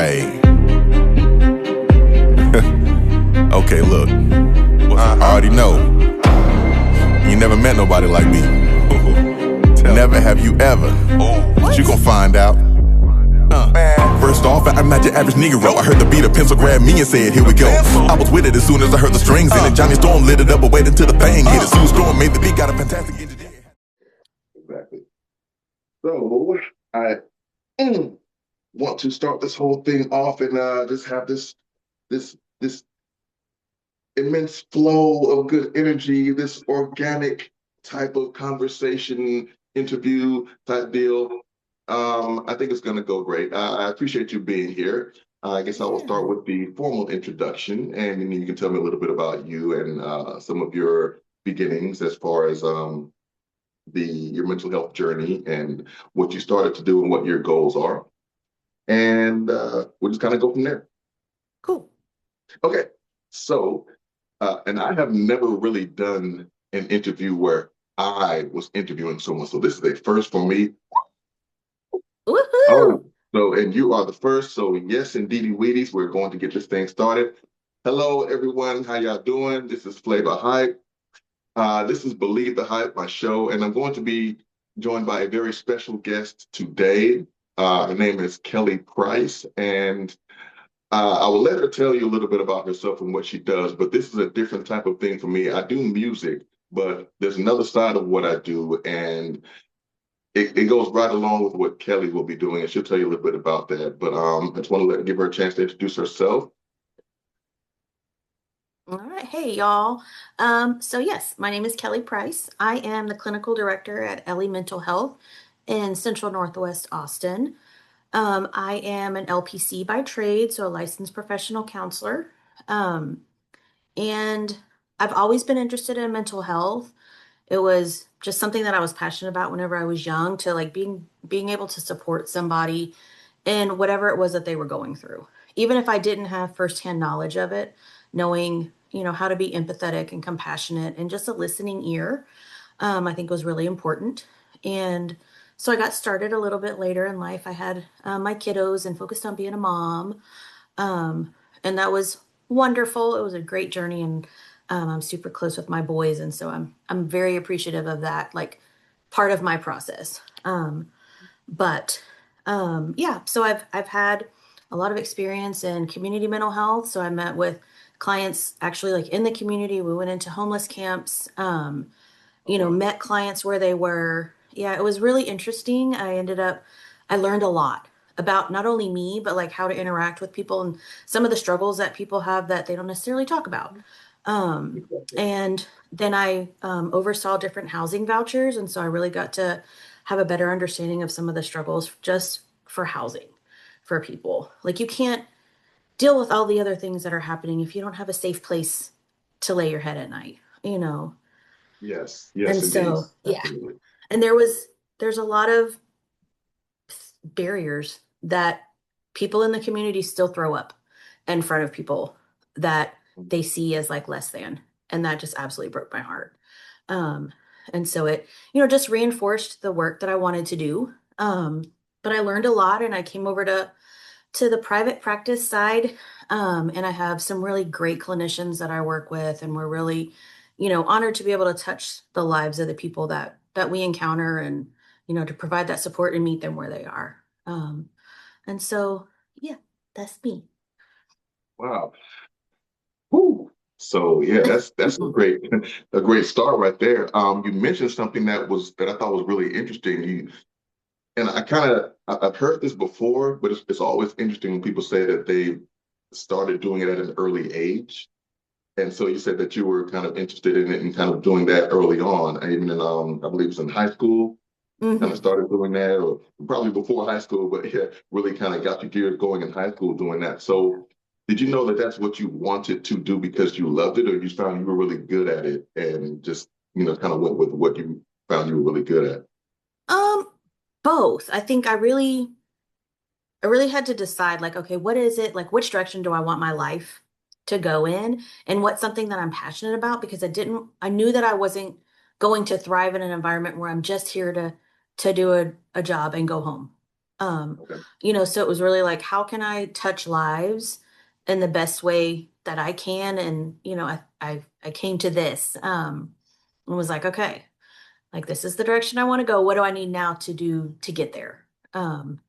Right. Okay, look. I already know. You never met nobody like me. Never have you ever. But you gon' find out. First off, I'm not your average Negro. I heard the beat, a pencil grabbed me and said, here we go. I was with it as soon as I heard the strings in it. Johnny Storm lit it up, but waited until the thing hit it. Sue Storm made the beat, got a fantastic engineer. Exactly. So I want to start this whole thing off and just have this immense flow of good energy, this organic type of conversation, interview type deal. I think it's going to go great. I appreciate you being here. I guess I will start with the formal introduction, and then you can tell me a little bit about you and some of your beginnings as far as your mental health journey and what you started to do and what your goals are. And we'll just kind of go from there. Cool. Okay. So, and I have never really done an interview where I was interviewing someone. So this is a first for me. Woohoo! Oh, so, and you are the first. So yes, indeedy Wheaties, we're going to get this thing started. Hello, everyone. How y'all doing? This is Flava Hype. This is Believe the Hype, my show, and I'm going to be joined by a very special guest today. Her name is Kelley Price, and I will let her tell you a little bit about herself and what she does, but this is a different type of thing for me. I do music, but there's another side of what I do, and it goes right along with what Kelley will be doing, and she'll tell you a little bit about that. But I just want to give her a chance to introduce herself. All right. Hey, y'all. So yes, my name is Kelley Price. I am the clinical director at Kelley Mental Health in Central Northwest Austin. I am an LPC by trade, so a licensed professional counselor. And I've always been interested in mental health. It was just something that I was passionate about whenever I was young, to like being able to support somebody in whatever it was that they were going through. Even if I didn't have firsthand knowledge of it, knowing, how to be empathetic and compassionate and just a listening ear, I think was really important. And so I got started a little bit later in life. I had my kiddos and focused on being a mom. And that was wonderful. It was a great journey, and I'm super close with my boys. And so I'm very appreciative of that, like part of my process. So I've had a lot of experience in community mental health. So I met with clients actually like in the community. We went into homeless camps, met clients where they were. Yeah, it was really interesting. I learned a lot about not only me, but like how to interact with people and some of the struggles that people have that they don't necessarily talk about. And then I oversaw different housing vouchers. And so I really got to have a better understanding of some of the struggles just for housing for people. Like you can't deal with all the other things that are happening if you don't have a safe place to lay your head at night, Yes, And indeed. so, yeah. Absolutely. And there's a lot of barriers that people in the community still throw up in front of people that they see as like less than. And that just absolutely broke my heart. And so it, just reinforced the work that I wanted to do. But I learned a lot, and I came over to the private practice side. And I have some really great clinicians that I work with, and we're really, honored to be able to touch the lives of the people that we encounter, and, to provide that support and meet them where they are. And so, yeah, that's me. Wow. Whew. So yeah, that's a great start right there. You mentioned something that I thought was really interesting. I've heard this before, but it's always interesting when people say that they started doing it at an early age. And so you said that you were kind of interested in it and kind of doing that early on, even in I believe it was in high school. Kind of started doing that, or probably before high school, but yeah, really kind of got your gears going in high school doing that. So did you know that that's what you wanted to do because you loved it, or you found you were really good at it and just, kind of went with what you found you were really good at? Both. I think I really had to decide, like, okay, what is it? Like, which direction do I want my life to go in? And what's something that I'm passionate about? Because I knew that I wasn't going to thrive in an environment where I'm just here to do a job and go home. Okay. So it was really like, how can I touch lives in the best way that I can? And, I came to this, and was like, okay, like this is the direction I want to go. What do I need now to do to get there? And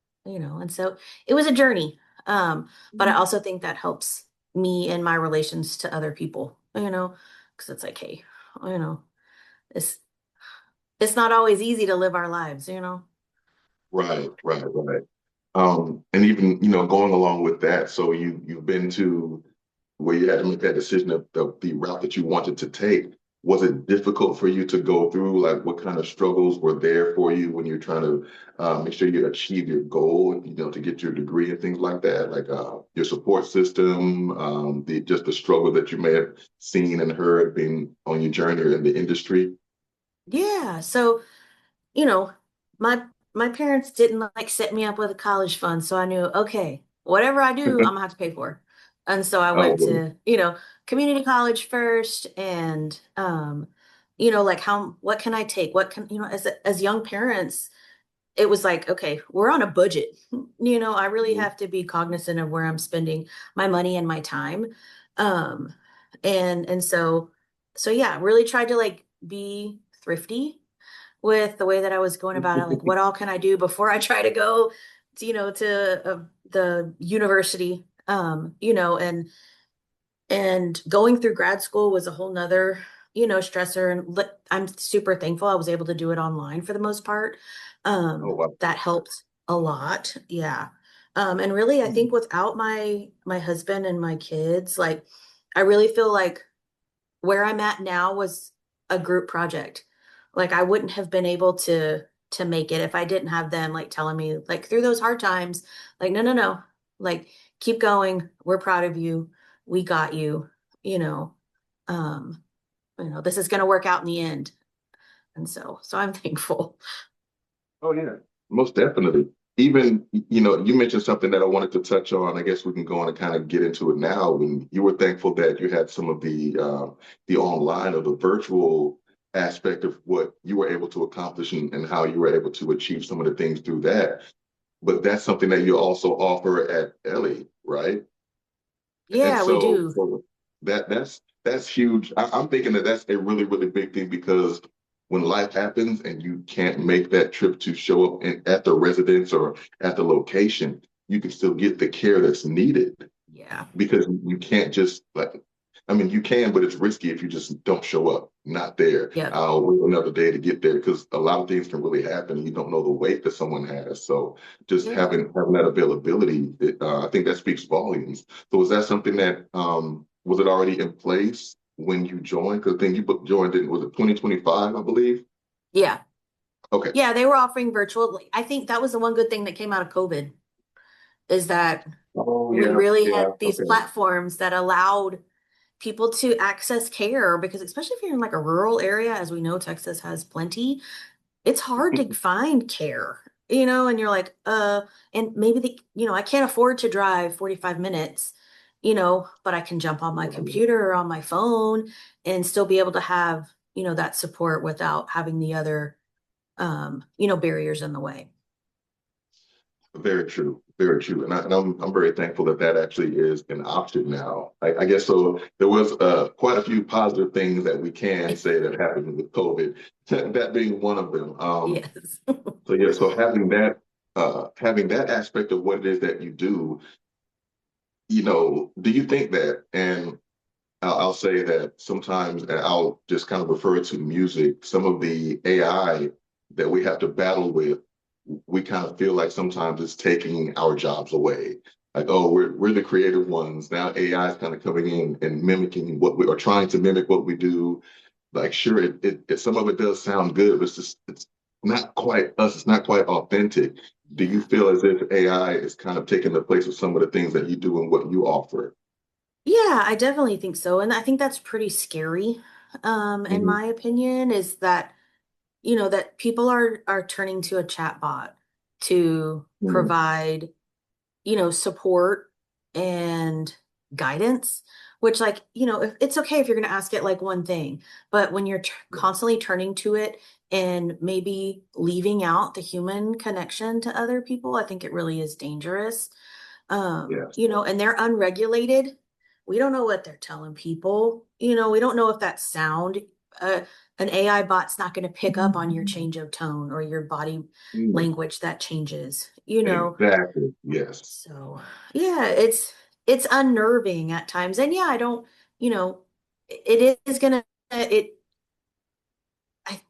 so it was a journey. But I Mhm. also think that helps me in my relations to other people, because it's like, hey, you know, it's it's not always easy to live our lives. Right, right, right. And even, going along with that, so you've been to where you had to make that decision of the route that you wanted to take. Was it difficult for you to go through? Like, what kind of struggles were there for you when you're trying to make sure you achieve your goal, to get your degree and things like that? Like your support system, the just the struggle that you may have seen and heard being on your journey or in the industry. Yeah. So, you know, my my parents didn't like set me up with a college fund, so I knew, okay, whatever I do, I'm gonna have to pay for. And so I went Oh, to, community college first and like what can I take? What can, as young parents, it was like, okay, we're on a budget. I really mhm. have to be cognizant of where I'm spending my money and my time. Um and so yeah, really tried to like be thrifty with the way that I was going about it. Like, what all can I do before I try to go, to the university? And going through grad school was a whole nother, stressor. And I'm super thankful I was able to do it online for the most part. Oh, wow. That helped a lot. Yeah. And really, I think without my husband and my kids, like, I really feel like where I'm at now was a group project. Like I wouldn't have been able to make it if I didn't have them like telling me like through those hard times, like no, no, no, like keep going. We're proud of you. We got you. You know, um, this is going to work out in the end. And so I'm thankful. Oh yeah, most definitely. Even, you mentioned something that I wanted to touch on. I guess we can go on and kind of get into it now. When you were thankful that you had some of the online or the virtual aspect of what you were able to accomplish and how you were able to achieve some of the things through that. But that's something that you also offer at Ellie, right? And Yeah, we do. so that's huge. I'm thinking that that's a really, really big thing because when life happens and you can't make that trip to show up at the residence or at the location, you can still get the care that's needed Yeah. because you can't just like, I mean, you can, but it's risky if you just don't show up, not there. Yep. I'll wait another day to get there because a lot of things can really happen. You don't know the weight that someone has. So just Yeah. having that availability, I think that speaks volumes. So was that something that was it already in place when you joined? Because then joined in was it 2025, I believe? Yeah. Okay. Yeah, they were offering virtual. Like, I think that was the one good thing that came out of COVID is that Oh we yeah, really yeah. had these Okay. platforms that allowed people to access care because especially if you're in like a rural area, as we know Texas has plenty, it's hard to find care, and you're like, and maybe I can't afford to drive 45 minutes, but I can jump on my computer or on my phone and still be able to have, that support without having the other, barriers in the way. Very true. Very true. And I'm very thankful that that actually is an option now. I guess so. There was quite a few positive things that we can say that happened with COVID, that being one of them. Yes. So yeah, so having that aspect of what it is that you do, do you think that, and I'll say that sometimes, and I'll just kind of refer to music, some of the AI that we have to battle with, we kind of feel like sometimes it's taking our jobs away. Like, oh, we're the creative ones. Now AI is kind of coming in and mimicking what we are trying to mimic what we do. Like, sure, some of it does sound good, but it's not quite us. It's not quite authentic. Do you Yeah. feel as if AI is kind of taking the place of some of the things that you do and what you offer? Yeah, I definitely think so. And I think that's pretty scary, in Mhm. my opinion, is that, that people are turning to a chat bot to Mhm. provide, support and guidance, which like, it's okay if you're going to ask it like one thing, but when you're constantly turning to it and maybe leaving out the human connection to other people, I think it really is dangerous. Yes. And they're unregulated. We don't know what they're telling people. We don't know if that sound, uh, an AI bot's not going to pick up on your change of tone or your body Mm, language that changes. exactly. Yes. So yeah, it's unnerving at times. And yeah, I don't, it is gonna it I,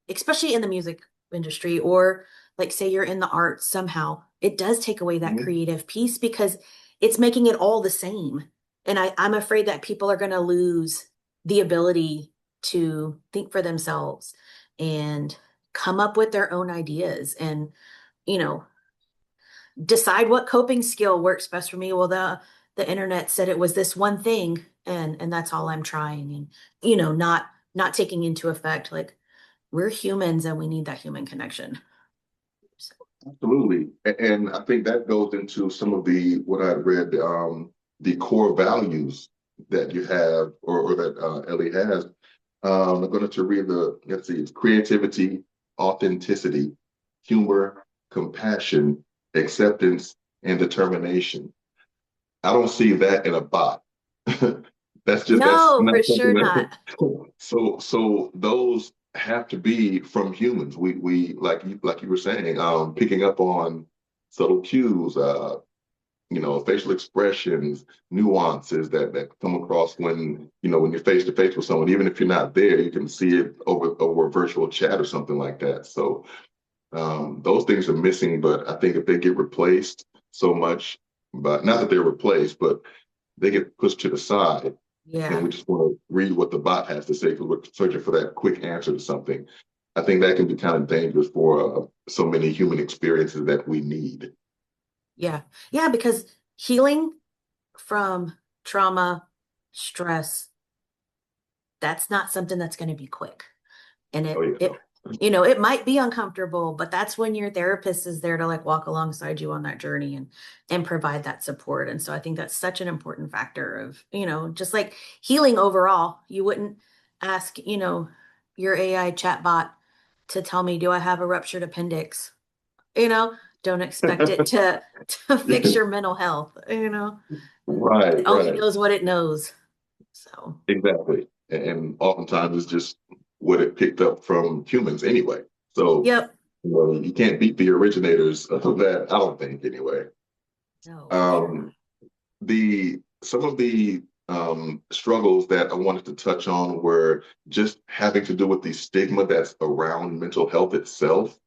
especially in the music industry or like say you're in the arts somehow, it does take away that Mhm. creative piece because it's making it all the same. And I'm afraid that people are gonna lose the ability to think for themselves and come up with their own ideas and, you know, decide what coping skill works best for me. Well, the internet said it was this one thing, and that's all I'm trying, and not taking into effect like we're humans and we need that human connection. So, Absolutely. And I think that goes into some of the what I read, the core values that you have or that Ellie has. I'm going to read let's see, it's creativity, authenticity, humor, compassion, acceptance, and determination. I don't see that in a bot. That's no, not for something sure that not. so those have to be from humans. We like you were saying, picking up on subtle cues, facial expressions, nuances that come across when you're face to face with someone. Even if you're not there, you can see it over a virtual chat or something like that. So those things are missing, but I think if they get replaced so much, but not that they're replaced, but they get pushed to the side and Yeah. we just want to read what the bot has to say because we're searching for that quick answer to something. I think that can be kind of dangerous for so many human experiences that we need. Yeah. Yeah, because healing from trauma, stress, that's not something that's going to be quick. And Oh, yeah, no. it might be uncomfortable, but that's when your therapist is there to like walk alongside you on that journey and provide that support. And so I think that's such an important factor of, just like healing overall. You wouldn't ask, your AI chatbot to tell me, do I have a ruptured appendix? You know, don't expect it to fix your mental health, Right, It only right. knows what it knows. So, Exactly. And oftentimes it's just what it picked up from humans anyway. So, yep. you can't beat the originators of that, I don't think, anyway. No, for sure not. Um, the some of the struggles that I wanted to touch on were just having to do with the stigma that's around mental health itself.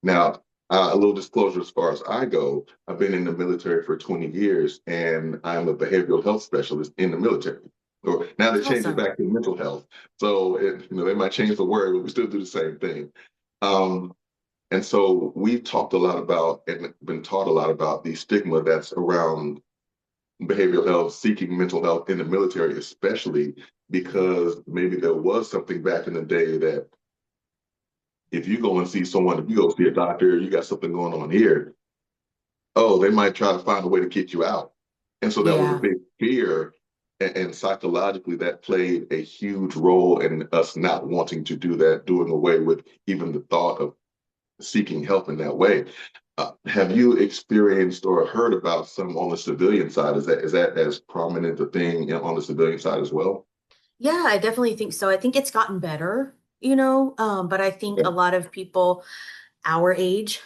Now, a little disclosure as far as I go, I've been in the military for 20 years and I'm a behavioral health specialist in the military. Or now they That's changed it awesome. back to mental health. So they might change the word, but we still do the same thing. Um, and so we've talked a lot about and been taught a lot about the stigma that's around behavioral health, seeking mental health in the military, especially Yeah. because maybe there was something back in the day that if you go and see someone, if you go see a doctor, you got something going on here, oh, they might try to find a way to get you out. And so that was a Yeah. big fear. And psychologically, that played a huge role in us not wanting to do that, doing away with even the thought of seeking help in that way. Have you experienced or heard about some on the civilian side? Is that as prominent a thing on the civilian side as well? Yeah, I definitely think so. I think it's gotten better, but I think Okay. a lot of people our age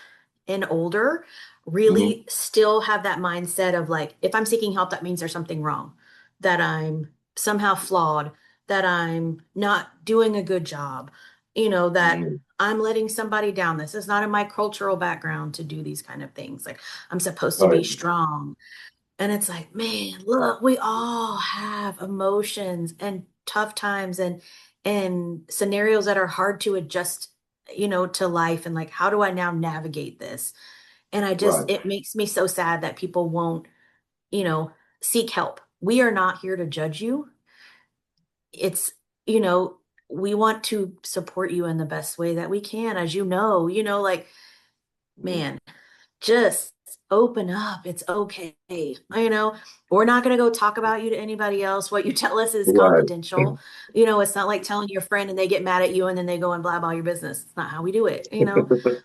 and older Hmm. really still have that mindset of like, if I'm seeking help, that means there's something wrong, that I'm somehow flawed, that I'm not doing a good job, that Hmm. I'm letting somebody down. This is not in my cultural background to do these kind of things. Like, I'm supposed to be Right. strong. And it's like, man, look, we all have emotions and tough times and scenarios that are hard to adjust, to life and like, how do I now navigate this? And Right. it makes me so sad that people won't, you know, seek help. We are not here to judge you. It's, you know, we want to support you in the best way that we can, as like, Mhm. man, just open up. It's okay. We're not going to go talk about you to anybody else. What you tell us is Right. confidential. It's not like telling your friend and they get mad at you and then they go and blab all your business. It's not how we do it.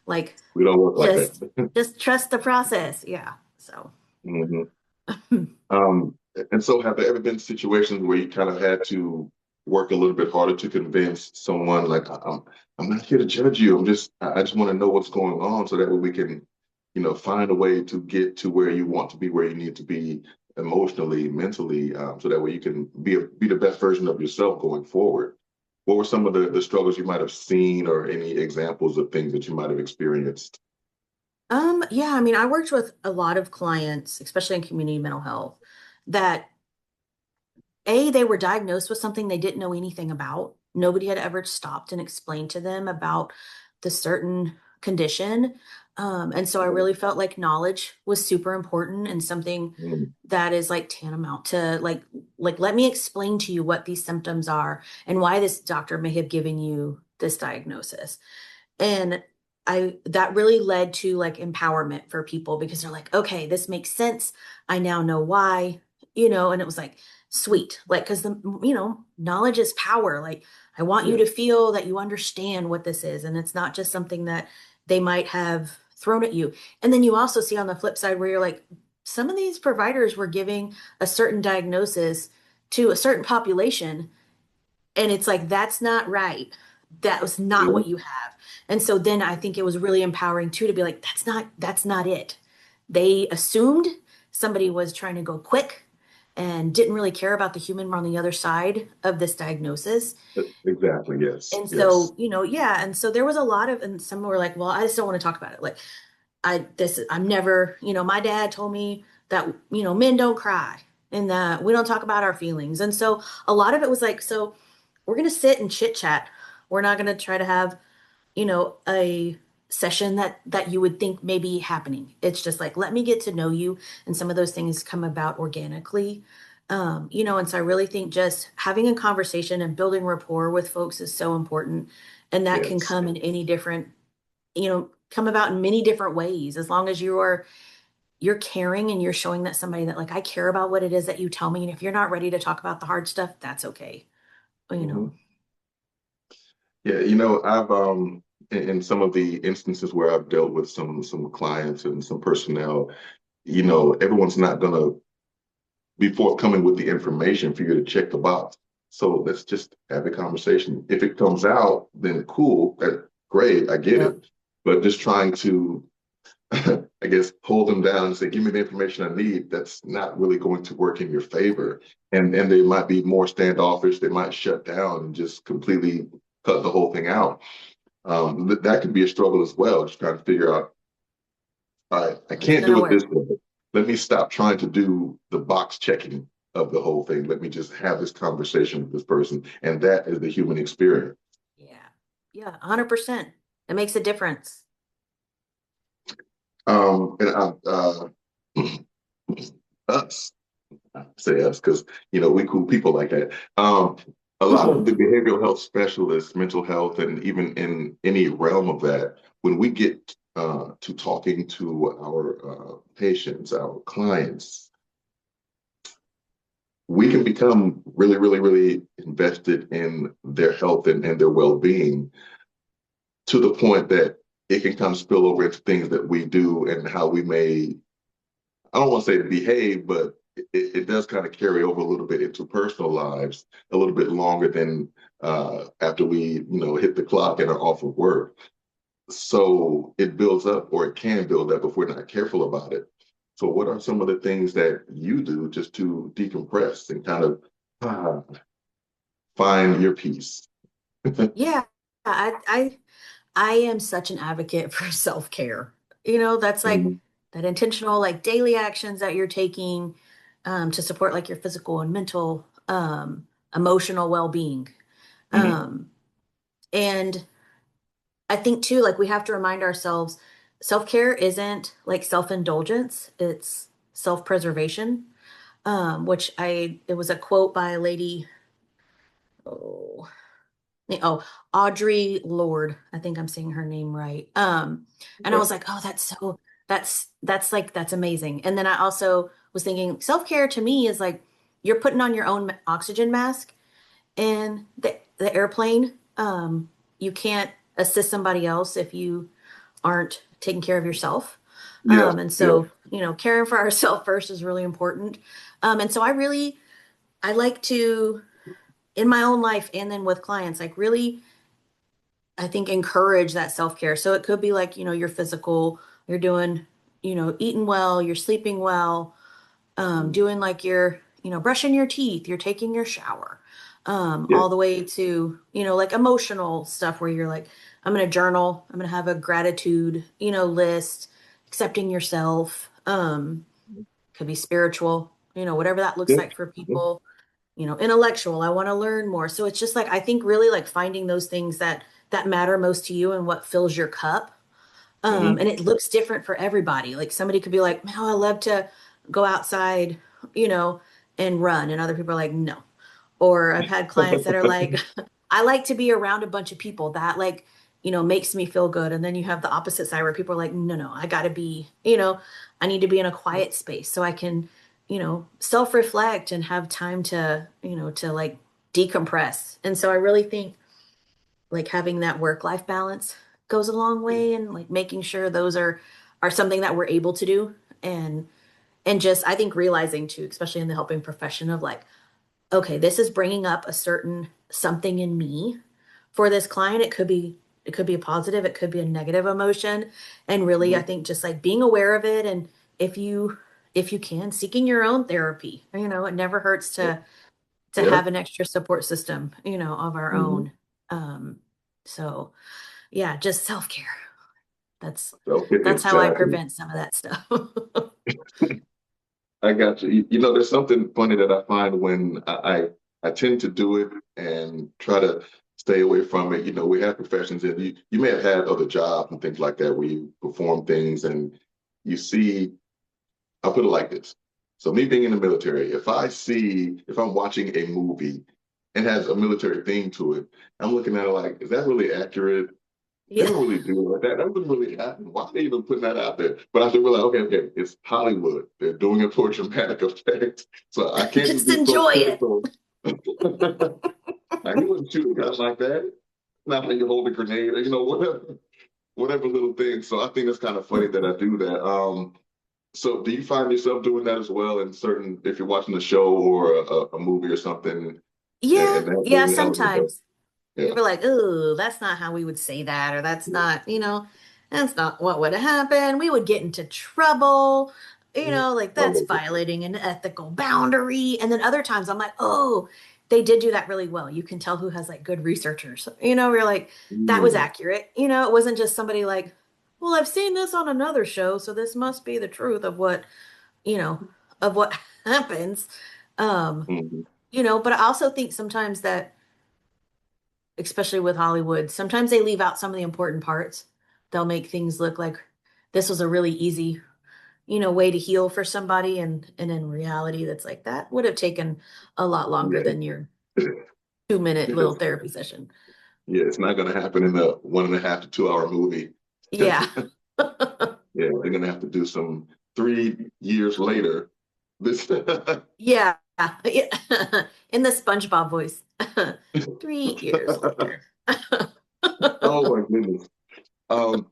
Like We don't work like just that. just trust the process. Yeah. So hmm Um, and so have there ever been situations where you kind of had to work a little bit harder to convince someone like I'm not here to judge you. I just want to know what's going on so that way we can, find a way to get to where you want to be, where you need to be emotionally, mentally, so that way you can be the best version of yourself going forward. What were some of the struggles you might have seen or any examples of things that you might have experienced? yeah, I mean, I worked with a lot of clients, especially in community mental health, that they were diagnosed with something they didn't know anything about. Nobody had ever stopped and explained to them about the certain condition. And so I really felt like knowledge was super important and something Mm, that is like tantamount to let me explain to you what these symptoms are and why this doctor may have given you this diagnosis. And I that really led to like empowerment for people because they're like, okay, this makes sense. I now know why, and it was like sweet. Like, because knowledge is power. Like, I want you yeah. to feel that you understand what this is, and it's not just something that they might have thrown at you. And then you also see on the flip side where you're like, some of these providers were giving a certain diagnosis to a certain population and it's like, that's not right. That was not Yeah. what you have. And so then I think it was really empowering too to be like, that's not it. They assumed somebody was trying to go quick and didn't really care about the human on the other side of this diagnosis. Exactly. Yes. And Yes. so, yeah. And so there was a lot of, and some were like, well, I just don't want to talk about it. Like, I'm never, my dad told me that, men don't cry and that we don't talk about our feelings. And so a lot of it was like, so we're going to sit and chit chat. We're not going to try to have, a session that you would think may be happening. It's just like, let me get to know you. And some of those things come about organically. And so I really think just having a conversation and building rapport with folks is so important. And that can Yes. come in any different, come about in many different ways as long as you're caring and you're showing that somebody that like I care about what it is that you tell me. And if you're not ready to talk about the hard stuff, that's okay. You know. hmm Yeah, I've in some of the instances where I've dealt with some clients and some personnel, everyone's not gonna be forthcoming with the information for you to check the box. So let's just have a conversation. If it comes out, then cool, that great, I get Yep. it. But just trying to, I guess, hold them down and say, give me the information I need, that's not really going to work in your favor. And they might be more standoffish, they might shut down and just completely cut the whole thing out. That could be a struggle as well, just trying to figure out, all right, I It's can't gonna do it this work. way. Let me stop trying to do the box checking of the whole thing. Let me just have this conversation with this person. And that is the human experience. Yeah. Yeah, 100%. It makes a difference. And us, I say us, because, we cool people like that. A lot of the behavioral health specialists, mental health, and even in any realm of that, when we get to talking to our patients, our clients, we can become really, really, really invested in their health and their well-being to the point that it can kind of spill over into things that we do and how we may, I don't want to say behave, but it does kind of carry over a little bit into personal lives a little bit longer than after we, hit the clock and are off of work. So it builds up, or it can build up if we're not careful about it. So, what are some of the things that you do just to decompress and kind of ah, find your peace? Yeah, I am such an advocate for self-care. That's like Mhm, that intentional, like daily actions that you're taking to support like your physical and mental, emotional well-being. mhm, Um, and I think too, like we have to remind ourselves, self-care isn't like self-indulgence, it's self-preservation. Which it was a quote by a lady, oh, oh, Audre Lorde. I think I'm saying her name right. And I okay. was like, oh, that's amazing. And then I also was thinking self-care to me is like you're putting on your own oxygen mask in the airplane. You can't assist somebody else if you aren't taking care of yourself. Yeah, And yeah. so, caring for ourselves first is really important. And so I like to, in my own life and then with clients, like really, I think encourage that self-care. So it could be like, your physical, you're doing, eating well, you're sleeping well, Mhm. doing like brushing your teeth, you're taking your shower, Yeah, all the way to, like emotional stuff where you're like, I'm going to journal, I'm going to have a gratitude, list, accepting yourself, could be spiritual, whatever that looks yeah, like for yeah. people, intellectual, I want to learn more. So it's just like, I think really like finding those things that matter most to you and what fills your cup. Mhm. And it looks different for everybody. Like somebody could be like, "Man, I love to go outside, you know, and run." And other people are like, "No." Or I've had clients that are like, "I like to be around a bunch of people that like, makes me feel good." And then you have the opposite side where people are like, "No, no, I got to be, I need to be in a quiet space so I can, self-reflect and have time to, to like decompress." And so I really think like having that work-life balance goes a long way and like making sure those are something that we're able to do and just I think realizing too, especially in the helping profession of like, okay, this is bringing up a certain something in me for this client. It could be a positive, it could be a negative emotion. And really, I Mhm. think just like being aware of it and if you if you can, seeking your own therapy. It never hurts to Yeah. have an extra support system, of our Mhm. own. Um, so yeah, just self-care. That's Okay, that's how I exactly. prevent some of that stuff. I got you. There's something funny that I find when I tend to do it and try to stay away from it. We have professions and you may have had other jobs and things like that where you perform things and you see, I'll put it like this. So me being in the military, if I'm watching a movie and has a military theme to it, I'm looking at it like, is that really accurate? They Yeah. don't really do it like that. That wouldn't really happen. Why are they even putting that out there? But I have to realize, okay, it's Hollywood. They're doing it for dramatic effect. So I can't just Just be so enjoy it. critical. Like, he wouldn't shoot a gun like that. Not when you hold a grenade, or, whatever little thing. So I think it's kind of funny that I do that. So do you find yourself doing that as well in certain, if you're watching a show or a movie or something, Yeah, and that yeah, there's an element of, sometimes. yeah. People are like, oh, that's not how we would say that, or that's not, that's not what would happen. We would get into trouble, like that's Oh, violating an ethical boundary. And then other times I'm like, oh, they did do that really well. You can tell who has like good researchers. We're like, that was mm, accurate. It wasn't just somebody like, well, I've seen this on another show, so this must be the truth of you know, what happens. Um, mm, but I also think sometimes that especially with Hollywood, sometimes they leave out some of the important parts. They'll make things look like this was a really easy, way to heal for somebody, and in reality, that's like that would have taken a lot longer yeah. than your 2-minute little Yes. therapy session. Yeah, it's not going to happen in the 1.5 to 2 hour movie. Yeah. Yeah, they're going to have to do some 3 years later. This, Yeah. Yeah. In the SpongeBob voice. 3 years later. oh my goodness. Um,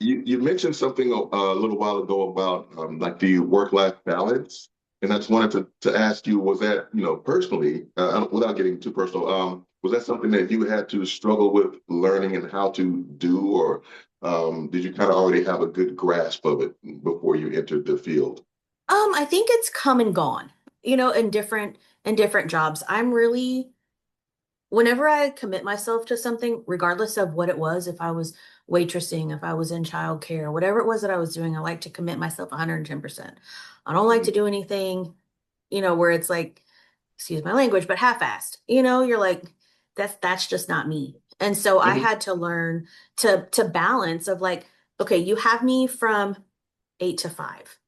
you mentioned something a little while ago about like the work-life balance, and I just wanted to ask you, was that, personally, without getting too personal, was that something that you had to struggle with learning and how to do, or did you kind of already have a good grasp of it before you entered the field? I think it's come and gone, in different jobs. I'm really whenever I commit myself to something, regardless of what it was, if I was waitressing, if I was in childcare, whatever it was that I was doing, I like to commit myself 110%. I don't like to Mhm. do anything, where it's like, excuse my language, but half-assed. You're like, that's just not me. And so I Mhm. had to learn to balance of like, okay, you have me from 8 to 5.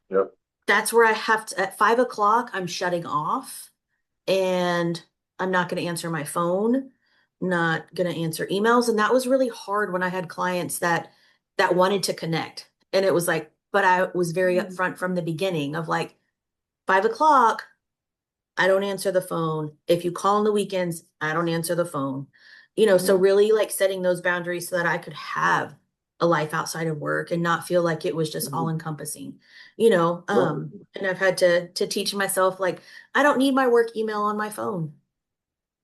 Yep. That's where I have to, at 5 o'clock, I'm shutting off and I'm not going to answer my phone, not going to answer emails. And that was really hard when I had clients that wanted to connect. And it was like, but I was very upfront from the beginning of like 5 o'clock, I don't answer the phone. If you call on the weekends, I don't answer the phone. So really like setting those boundaries so that I could have a life outside of work and not feel like it was just all encompassing, and I've had to teach myself, like, I don't need my work email on my phone.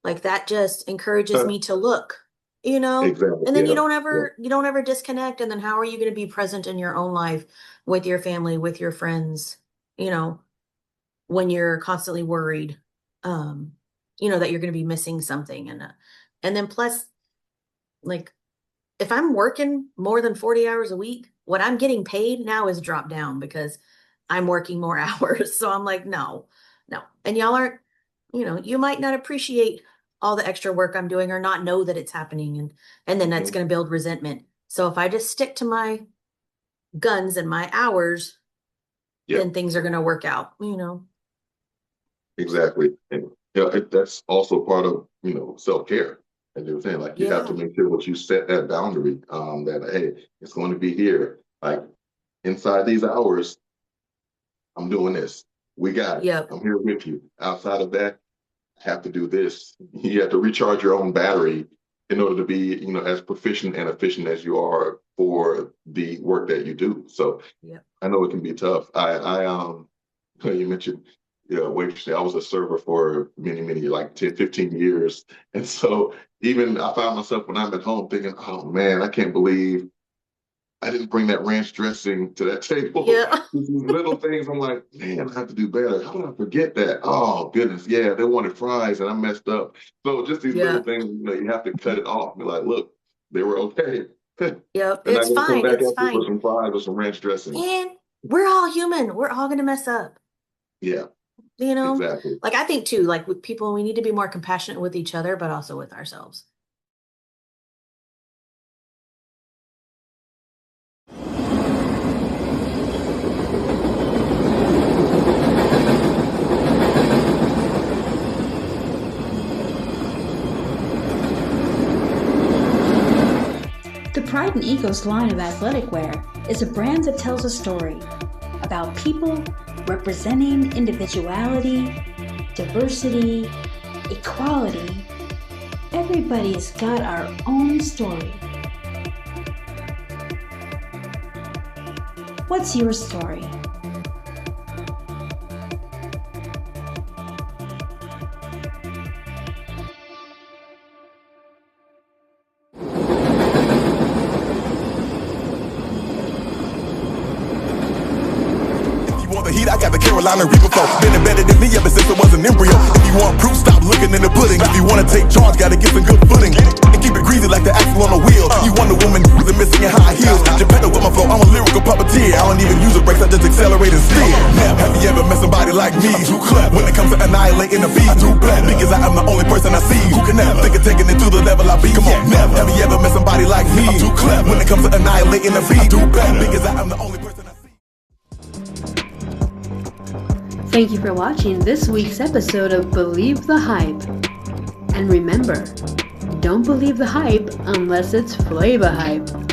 Like that just encourages me to look, Exactly. and then Yeah. you don't ever disconnect. And then how are you going to be present in your own life with your family, with your friends, when you're constantly worried, that you're going to be missing something. And then plus, like, if I'm working more than 40 hours a week, what I'm getting paid now is dropped down because I'm working more hours. So I'm like, no. And y'all aren't, you might not appreciate all the extra work I'm doing or not know that it's happening. And then that's going to build resentment. So if I just stick to my guns and my hours, then things are going to work out, Exactly. And that's also part of, self-care. As you were saying, like, you have to make sure that you set that boundary, that, hey, it's going to be here. Like, inside these hours, I'm doing this. We got it. Yep. I'm here with you. Outside of that, I have to do this. You have to recharge your own battery in order to be, as proficient and efficient as you are for the work that you do. So I know it can be tough. You mentioned, waitressing. I was a server for many, many, like 10, 15 years. And so even I find myself when I'm at home thinking, oh man, I can't believe I didn't bring that ranch dressing to that table. Yeah. These little things, I'm like, man, I have to do better. How did I forget that? Oh goodness, yeah, they wanted fries and I messed up. So just these little things, you have to cut it off. Be like, look, they were okay. Yep. And I It's gonna come fine. back It's after for fine. some fries or some ranch dressing. And we're all human. We're all going to mess up. Yeah, exactly. Like I think too, like with people, we need to be more compassionate with each other, but also with ourselves. The Pride and Egos line of athletic wear is a brand that tells a story about people representing individuality, diversity, equality. Everybody's got our own story. What's your story? I got the Carolina Reaper flow. Been embedded in me ever since I was an embryo. If you want proof, stop looking in the pudding. If you wanna take charge, gotta get some good footing. And keep it greasy like the axle on a wheel. You Wonder Woman with the missing in high heels. Geppetto with my flow, I'm a lyrical puppeteer. I don't even use the brakes, I just accelerate and steer. Have you ever met somebody like me? I'm too clever when it comes to annihilating the beat. Too bad because I am the only person I see who can never think of taking it to the level I be. Come on, never. Have you ever met somebody like me? I'm too clever when it comes to annihilating the beat. Too bad because I am the only person I see. Thank you for watching this week's episode of Believe the Hype. And remember, don't believe the hype unless it's Flava Hype.